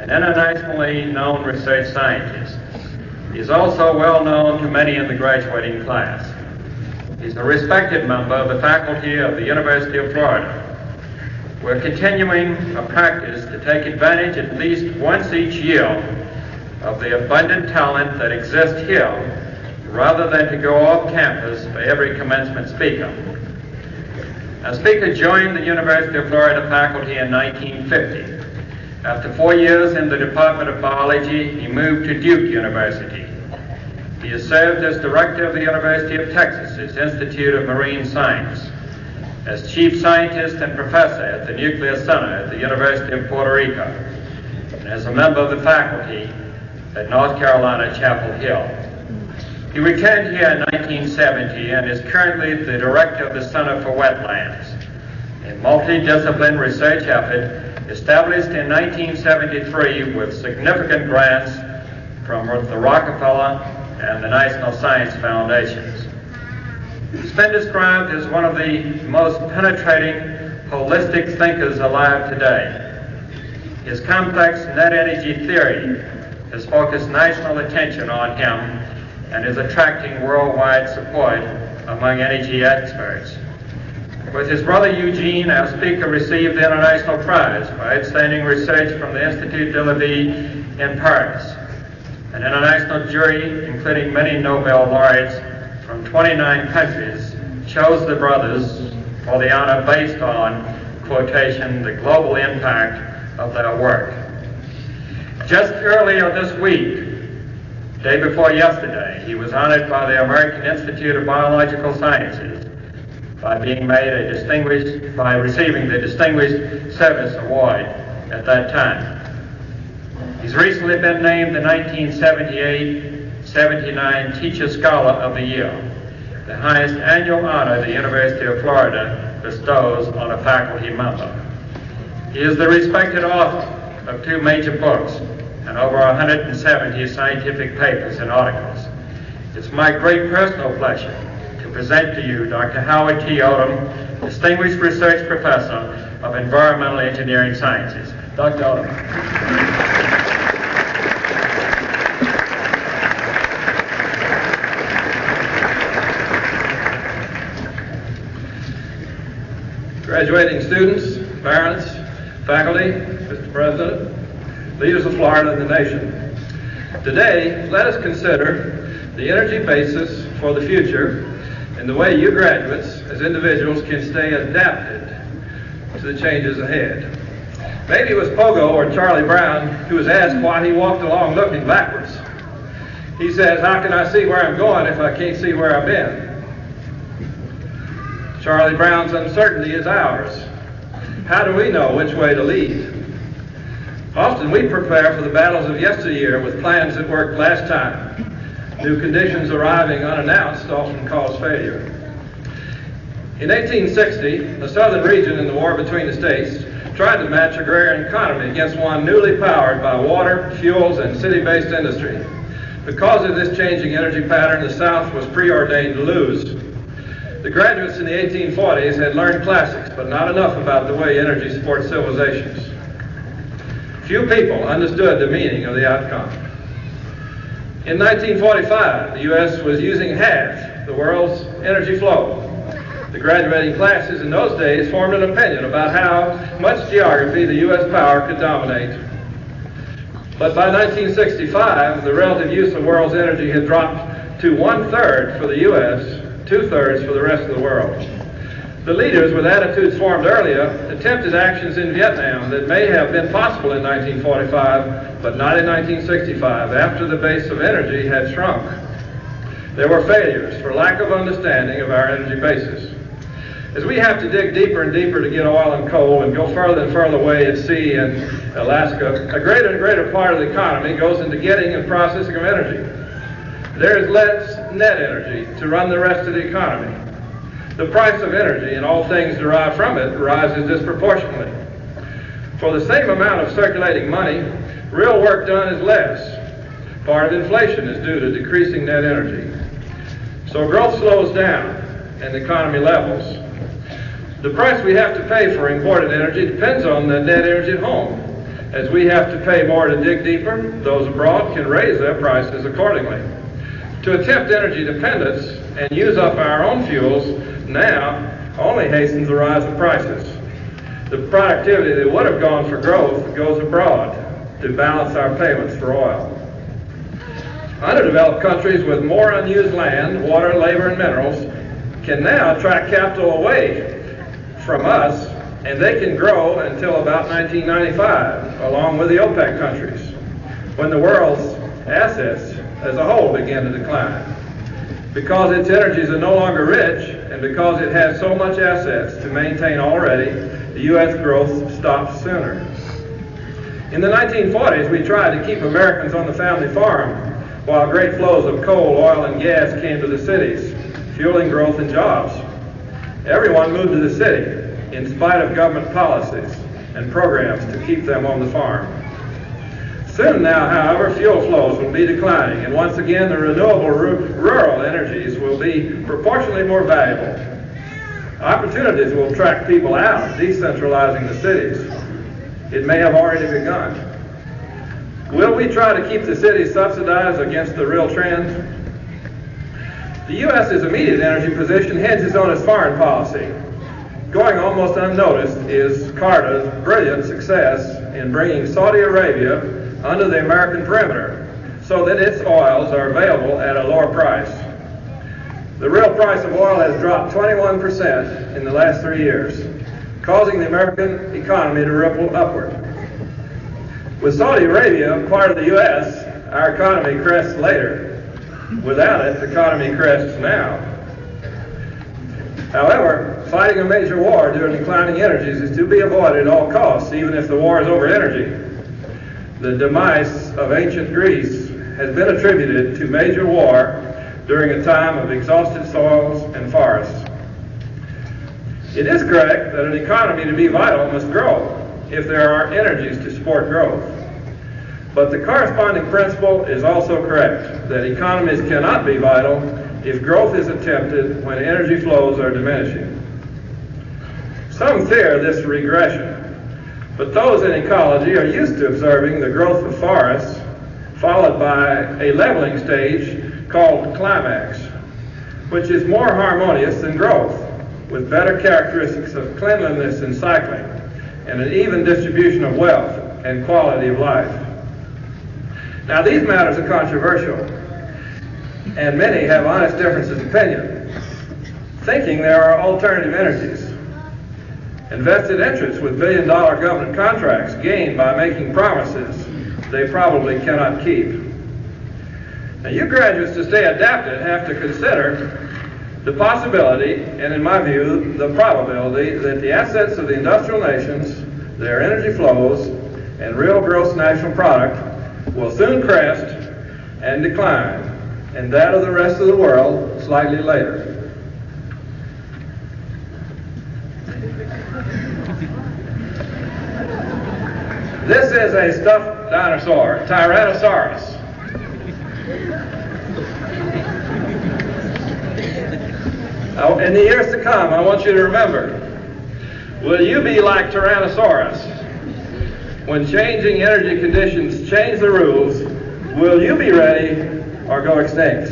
an internationally known research scientist. He is also well known to many in the graduating class. He's a respected member of the faculty of the University of Florida. We're continuing a practice to take advantage at least once each year of the abundant talent that exists here, rather than to go off campus for every commencement speaker. A speaker joined the University of Florida faculty in 1950. After 4 years in the Department of Biology, he moved to Duke University. He has served as director of the University of Texas's Institute of Marine Science, as chief scientist and professor at the Nuclear Center at the University of Puerto Rico, and as a member of the faculty at North Carolina Chapel Hill. He returned here in 1970 and is currently the director of the Center for Wetlands, a multidisciplinary research effort established in 1973 with significant grants from the Rockefeller and the National Science Foundations. He's been described as one of the most penetrating, holistic thinkers alive today. His complex net energy theory has focused national attention on him and is attracting worldwide support among energy experts. With his brother Eugene, our speaker received the International Prize for Outstanding Research from the Institut de la Vie in Paris. An international jury, including many Nobel laureates from 29 countries, chose the brothers for the honor based on, quotation, the global impact of their work. Just earlier this week, day before yesterday, he was honored by the American Institute of Biological Sciences by receiving the Distinguished Service Award at that time. He's recently been named the 1978-79 Teacher Scholar of the Year, the highest annual honor the University of Florida bestows on a faculty member. He is the respected author of 2 major books and over 170 scientific papers and articles. It's my great personal pleasure to present to you Dr. Howard T. Odum, Distinguished Research Professor of Environmental Engineering Sciences. Dr. Odum. Graduating students, parents, faculty, Mr. President, leaders of Florida and the nation. Today, let us consider the energy basis for the future and the way you graduates as individuals can stay adapted to the changes ahead. Maybe it was Pogo or Charlie Brown who was asked why he walked along looking backwards. He says, how can I see where I'm going if I can't see where I've been? Charlie Brown's uncertainty is ours. How do we know which way to lead? Often we prepare for the battles of yesteryear with plans that worked last time. New conditions arriving unannounced often cause failure. In 1860, the southern region in the war between the states tried to match agrarian economy against one newly powered by water, fuels, and city-based industry. Because of this changing energy pattern, the South was preordained to lose. The graduates in the 1840s had learned classics, but not enough about the way energy supports civilizations. Few people understood the meaning of the outcome. In 1945, the U.S. was using half the world's energy flow. The graduating classes in those days formed an opinion about how much geography the U.S. power could dominate. But by 1965, the relative use of the world's energy had dropped to 1/3 for the U.S., 2/3 for the rest of the world. The leaders, with attitudes formed earlier, attempted actions in Vietnam that may have been possible in 1945, but not in 1965, after the base of energy had shrunk. There were failures for lack of understanding of our energy basis. As we have to dig deeper and deeper to get oil and coal and go further and further away at sea in Alaska, a greater and greater part of the economy goes into getting and processing of energy. There is less net energy to run the rest of the economy. The price of energy and all things derived from it rises disproportionately. For the same amount of circulating money, real work done is less. Part of inflation is due to decreasing net energy. So growth slows down and the economy levels. The price we have to pay for imported energy depends on the net energy at home. As we have to pay more to dig deeper, those abroad can raise their prices accordingly. To attempt energy dependence and use up our own fuels now only hastens the rise of prices. The productivity that would have gone for growth goes abroad to balance our payments for oil. Underdeveloped countries with more unused land, water, labor, and minerals can now attract capital away from us, and they can grow until about 1995, along with the OPEC countries, when the world's assets as a whole begin to decline. Because its energies are no longer rich, and because it has so much assets to maintain already, the U.S. growth stops sooner. In the 1940s, we tried to keep Americans on the family farm, while great flows of coal, oil, and gas came to the cities, fueling growth and jobs. Everyone moved to the city, in spite of government policies and programs to keep them on the farm. Soon now, however, fuel flows will be declining, and once again the renewable rural energies will be proportionally more valuable. Opportunities will attract people out, decentralizing the cities. It may have already begun. Will we try to keep the cities subsidized against the real trend? The U.S.'s immediate energy position hinges on its foreign policy. Going almost unnoticed is Carter's brilliant success in bringing Saudi Arabia under the American perimeter so that its oils are available at a lower price. The real price of oil has dropped 21% in the last 3 years, causing the American economy to ripple upward. With Saudi Arabia part of the U.S., our economy crests later. Without it, the economy crests now. However, fighting a major war during declining energies is to be avoided at all costs, even if the war is over energy. The demise of ancient Greece has been attributed to major war during a time of exhausted soils and forests. It is correct that an economy to be vital must grow if there are energies to support growth. But the corresponding principle is also correct, that economies cannot be vital if growth is attempted when energy flows are diminishing. Some fear this regression, but those in ecology are used to observing the growth of forests followed by a leveling stage called climax, which is more harmonious than growth, with better characteristics of cleanliness and cycling, and an even distribution of wealth and quality of life. Now, these matters are controversial, and many have honest differences of opinion, thinking there are alternative energies. Invested interests with billion-dollar government contracts gain by making promises they probably cannot keep. Now, you graduates, to stay adapted, have to consider the possibility, and in my view, the probability, that the assets of the industrial nations, their energy flows, and real gross national product will soon crest and decline, and that of the rest of the world slightly later. This is a stuffed dinosaur, Tyrannosaurus. In the years to come, I want you to remember, will you be like Tyrannosaurus? When changing energy conditions change the rules, will you be ready or go extinct?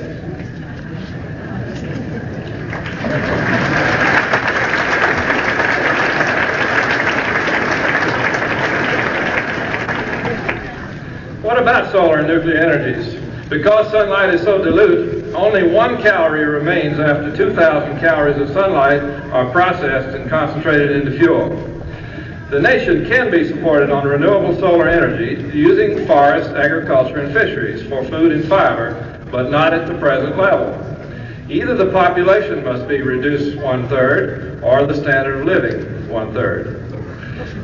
What about solar and nuclear energies? Because sunlight is so dilute, only 1 calorie remains after 2,000 calories of sunlight are processed and concentrated into fuel. The nation can be supported on renewable solar energy using forests, agriculture, and fisheries for food and fiber, but not at the present level. Either the population must be reduced 1/3 or the standard of living 1/3.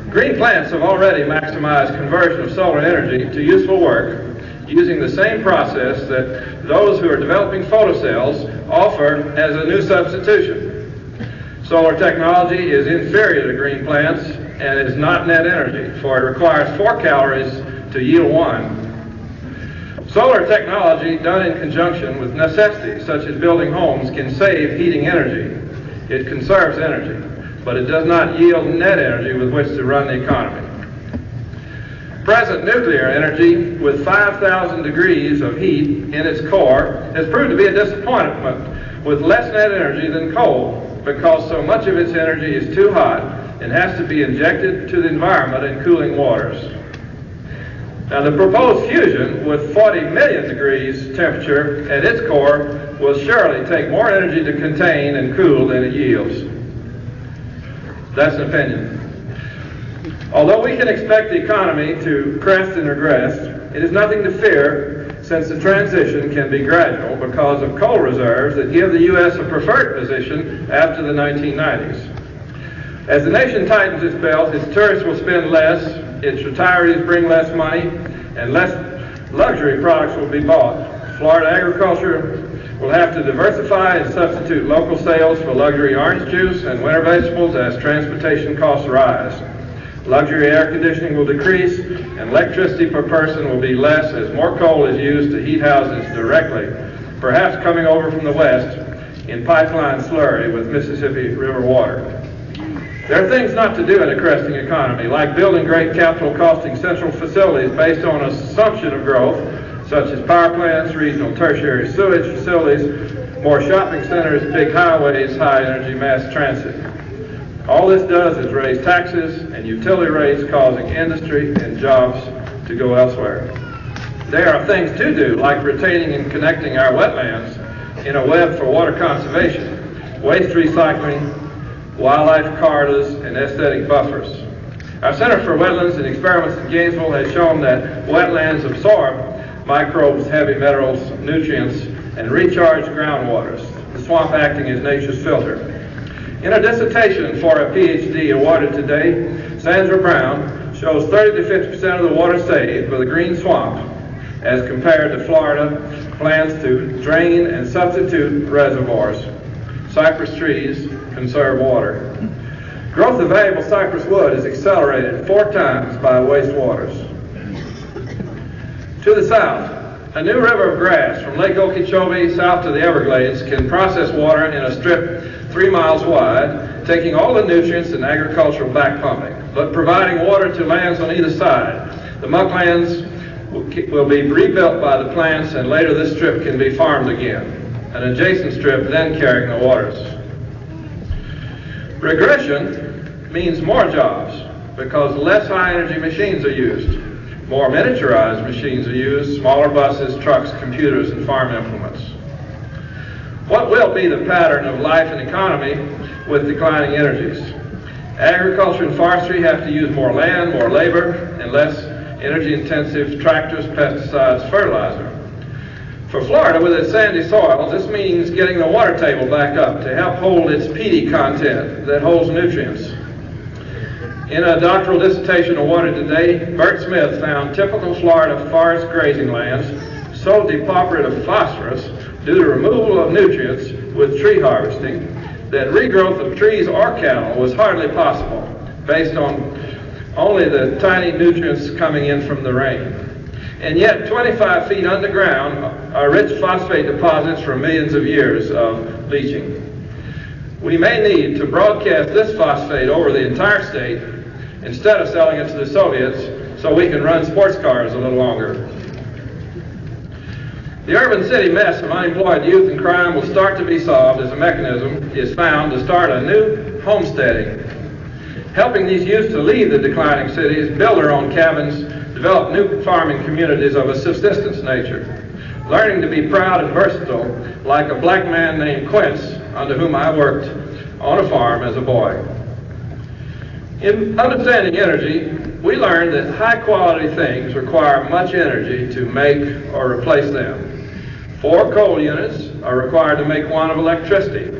Green plants have already maximized conversion of solar energy to useful work using the same process that those who are developing photocells offer as a new substitution. Solar technology is inferior to green plants and is not net energy, for it requires 4 calories to yield 1. Solar technology done in conjunction with necessities such as building homes can save heating energy. It conserves energy, but it does not yield net energy with which to run the economy. Present nuclear energy, with 5,000 degrees of heat in its core, has proved to be a disappointment with less net energy than coal, because so much of its energy is too hot and has to be injected to the environment in cooling waters. Now, the proposed fusion with 40 million degrees temperature at its core will surely take more energy to contain and cool than it yields. That's an opinion. Although we can expect the economy to crest and regress, it is nothing to fear, since the transition can be gradual because of coal reserves that give the U.S. a preferred position after the 1990s. As the nation tightens its belt, its tourists will spend less, its retirees bring less money, and less luxury products will be bought. Florida agriculture will have to diversify and substitute local sales for luxury orange juice and winter vegetables as transportation costs rise. Luxury air conditioning will decrease, and electricity per person will be less as more coal is used to heat houses directly, perhaps coming over from the west in pipeline slurry with Mississippi River water. There are things not to do in a cresting economy, like building great capital-costing central facilities based on an assumption of growth, such as power plants, regional tertiary sewage facilities, more shopping centers, big highways, high-energy mass transit. All this does is raise taxes and utility rates, causing industry and jobs to go elsewhere. There are things to do, like retaining and connecting our wetlands in a web for water conservation, waste recycling, wildlife corridors, and aesthetic buffers. Our Center for Wetlands and Experiments in Gainesville has shown that wetlands absorb microbes, heavy metals, nutrients, and recharge groundwaters, the swamp acting as nature's filter. In a dissertation for a PhD awarded today, Sandra Brown shows 30 to 50% of the water saved with a green swamp, as compared to Florida plans to drain and substitute reservoirs. Cypress trees conserve water. Growth of valuable cypress wood is accelerated 4 times by wastewaters. To the south, a new river of grass from Lake Okeechobee south to the Everglades can process water in a strip 3 miles wide, taking all the nutrients and agricultural backpumping, but providing water to lands on either side. The mucklands will be rebuilt by the plants, and later this strip can be farmed again. An adjacent strip then carrying the waters. Regression means more jobs because less high-energy machines are used. More miniaturized machines are used, smaller buses, trucks, computers, and farm implements. What will be the pattern of life and economy with declining energies? Agriculture and forestry have to use more land, more labor, and less energy-intensive tractors, pesticides, fertilizer. For Florida, with its sandy soils, this means getting the water table back up to help hold its peaty content that holds nutrients. In a doctoral dissertation awarded today, Bert Smith found typical Florida forest grazing lands so depauperate of phosphorus due to removal of nutrients with tree harvesting that regrowth of trees or cattle was hardly possible based on only the tiny nutrients coming in from the rain. And yet 25 feet underground are rich phosphate deposits from millions of years of leaching. We may need to broadcast this phosphate over the entire state instead of selling it to the Soviets so we can run sports cars a little longer. The urban city mess of unemployed youth and crime will start to be solved as a mechanism is found to start a new homesteading, helping these youth to leave the declining cities, build their own cabins, develop new farming communities of a subsistence nature, learning to be proud and versatile like a black man named Quince, under whom I worked on a farm as a boy. In understanding energy, we learned that high-quality things require much energy to make or replace them. 4 coal units are required to make 1 of electricity.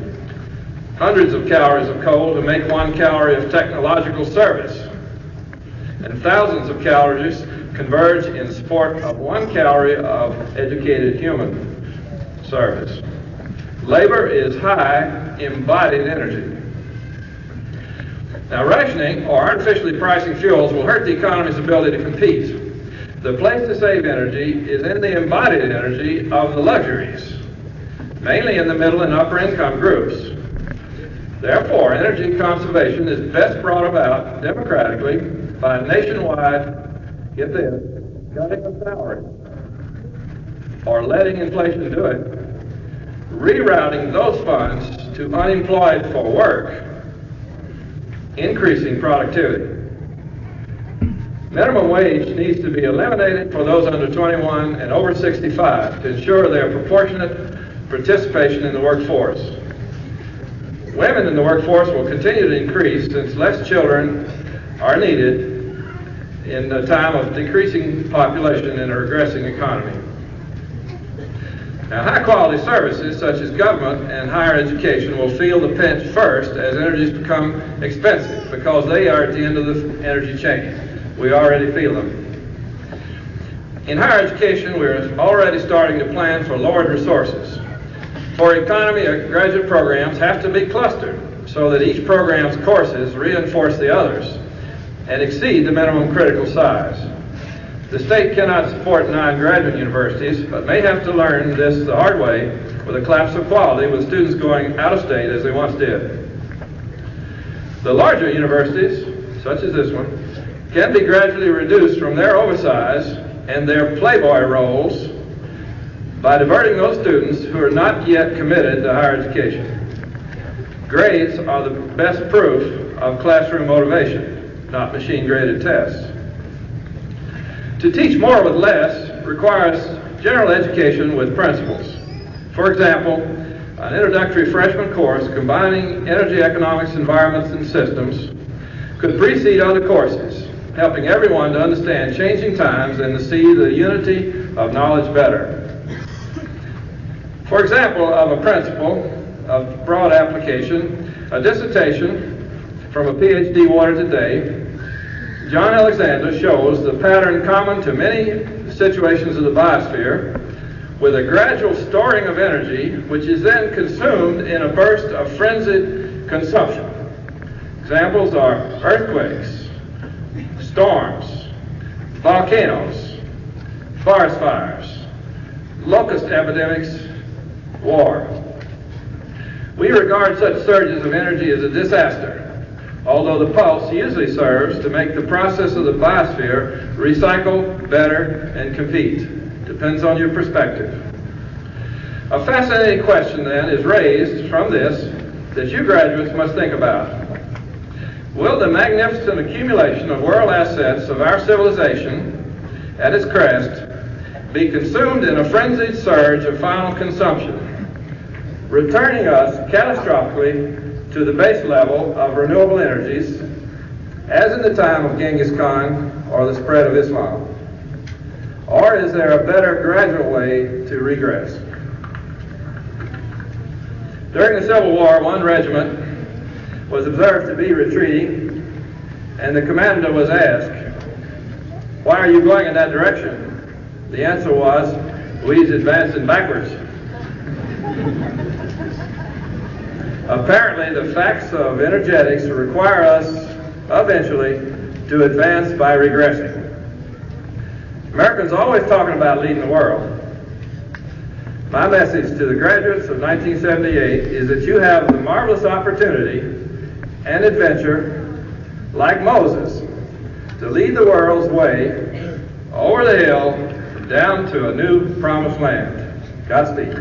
Hundreds of calories of coal to make 1 calorie of technological service. And thousands of calories converge in support of 1 calorie of educated human service. Labor is high embodied energy. Now, rationing or artificially pricing fuels will hurt the economy's ability to compete. The place to save energy is in the embodied energy of the luxuries, mainly in the middle and upper income groups. Therefore, energy conservation is best brought about democratically by nationwide get this, cutting of salaries, or letting inflation do it, rerouting those funds to unemployed for work, increasing productivity. Minimum wage needs to be eliminated for those under 21 and over 65 to ensure their proportionate participation in the workforce. Women in the workforce will continue to increase since less children are needed in a time of decreasing population and a regressing economy. Now, high-quality services such as government and higher education will feel the pinch first as energies become expensive because they are at the end of the energy chain. We already feel them. In higher education, we're already starting to plan for lowered resources. For economy, graduate programs have to be clustered so that each program's courses reinforce the others and exceed the minimum critical size. The state cannot support 9 graduate universities, but may have to learn this the hard way with a collapse of quality with students going out of state as they once did. The larger universities, such as this one, can be gradually reduced from their oversize and their playboy roles by diverting those students who are not yet committed to higher education. Grades are the best proof of classroom motivation, not machine-graded tests. To teach more with less requires general education with principles. For example, an introductory freshman course combining energy, economics, environments, and systems could precede other courses, helping everyone to understand changing times and to see the unity of knowledge better. For example of a principle of broad application, a dissertation from a PhD awarded today, John Alexander shows the pattern common to many situations of the biosphere with a gradual storing of energy which is then consumed in a burst of frenzied consumption. Examples are earthquakes, storms, volcanoes, forest fires, locust epidemics, war. We regard such surges of energy as a disaster, although the pulse usually serves to make the process of the biosphere recycle, better, and compete. Depends on your perspective. A fascinating question then is raised from this that you graduates must think about. Will the magnificent accumulation of world assets of our civilization at its crest be consumed in a frenzied surge of final consumption, returning us catastrophically to the base level of renewable energies, as in the time of Genghis Khan or the spread of Islam? Or is there a better gradual way to regress? During the Civil War, one regiment was observed to be retreating, and the commander was asked, "Why are you going in that direction?" The answer was, "We's advancing backwards." Apparently, the facts of energetics require us, eventually, to advance by regressing. Americans are always talking about leading the world. My message to the graduates of 1978 is that you have the marvelous opportunity and adventure, like Moses, to lead the world's way over the hill down to a new promised land. Godspeed.